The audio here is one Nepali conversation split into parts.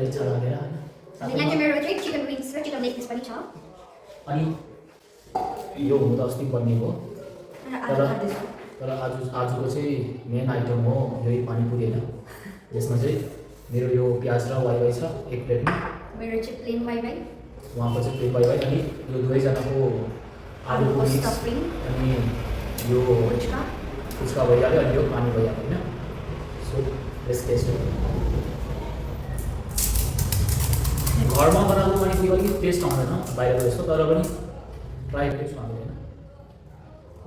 इच्छा लागेर हैन अनि यहाँ चाहिँ मेरो चाहिँ चिकन विङ्स र चिकन लेग पिस पनि छ अनि यो हुनु त अस्ति बनिएको र आज खाँदैछु तर आजको चाहिँ मेन आइटम हो यही पानीपुरी हैन यसमा चाहिँ मेरो यो प्याज र वाइवाई छ एक प्लेटमा मेरो चाहिँ प्लेन वाइवाई उहाँको चाहिँ प्लेन वाइवाई अनि यो दुवैजनाको आलुको मिक्स स्टफिङ अनि यो फुच्का भइहाल्यो अनि यो पानी भइहाल्यो होइन सो यस टेस्ट घरमा बनाएको पानीपुरी अलिकति टेस्ट आउँदैन बाहिरको जस्तो तर पनि प्रायः टेस्ट आउँदैन होइन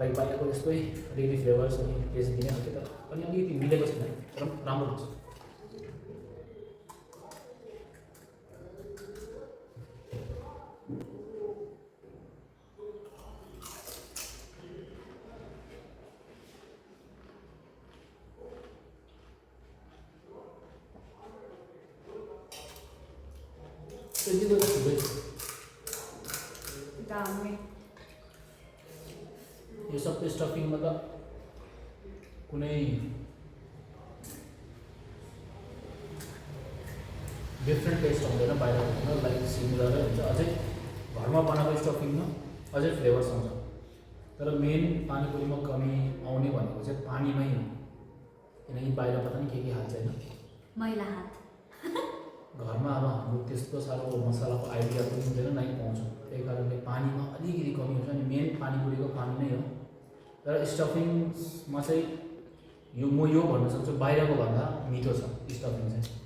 लाइक बाहिरको जस्तै अलिकति फ्लेभर्स अनि टेस्ट दिने खालको तर पनि अलिकति मिलेको छैन तर राम्रो हुन्छ यो सबै स्टफिङमा त कुनै डिफ्रेन्ट टेस्ट आउँदैन बाहिर लाइक सिमिलरै हुन्छ अझै घरमा बनाएको स्टफिङमा अझै फ्लेभर्स आउँछ तर मेन पानीपुरीमा कमी आउने भनेको चाहिँ पानीमै हो किनकि बाहिर पता नि के हाल्छ होइन मैला हात घरमा अब हाम्रो त्यस्तो साह्रो मसलाको आइडिया पनि हुँदैन नै पाउँछौँ त्यही कारणले पानीमा अलिकति कमी हुन्छ अनि मेन पानीपुरीको पानी नै हो तर स्टफिङमा चाहिँ यो म यो भन्न सक्छु बाहिरको भन्दा मिठो छ स्टफिङ चाहिँ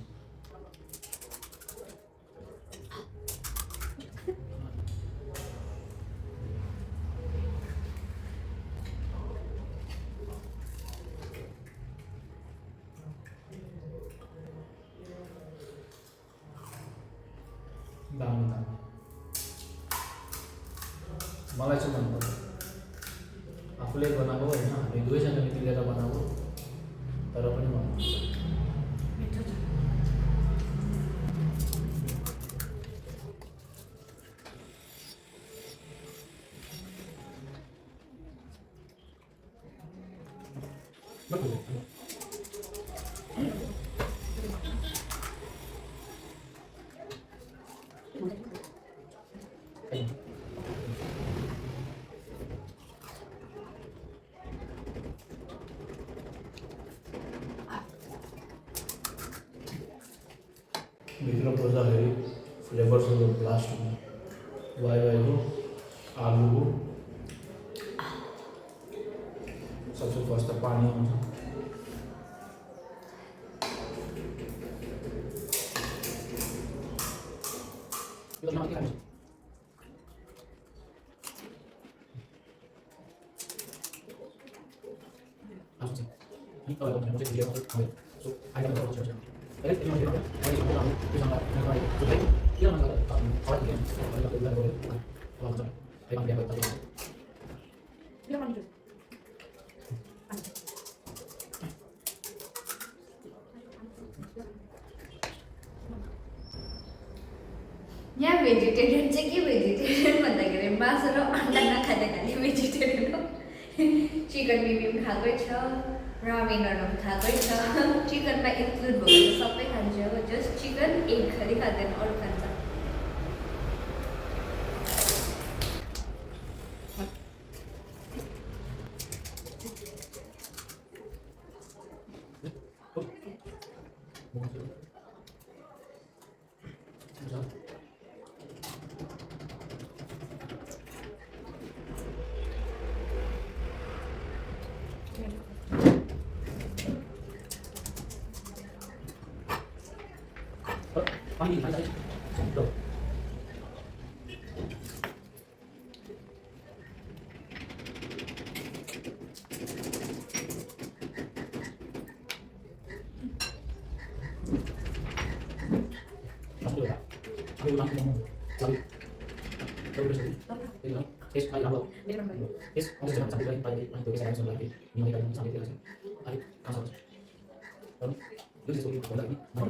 दामी दामी मलाई चाहिँ मनपर्छ आफूले बनाएको होइन हामी दुवैजनाले मिलेर बनाएको तर पनि मनपर्छ भित्र पस्दाखेरि फ्लेभर्सहरू ब्लास्ट हुन्छ वाइवाईको आलुको सबसे फर्स्ट त पानी आउँछ यहाँ भेजिटेरियन चाहिँ के भेजिटेरियन भन्दाखेरि मासु र अन्डा नखाँदा खाने भेजिटेरियन हो चिकन बिबिम खाएकै छ रामेनहरू खाएकै छ चिकनमा इन्क्लुड भएको सबै खान्छ जस्ट चिकन एग खालि खाँदैन अरू खान्छ पानी खाइ लो es hay algo es vamos a hacer sampai pada itu bisa langsung lagi ini kan sampai itu langsung ayo langsung lalu itu sesuatu lagi mau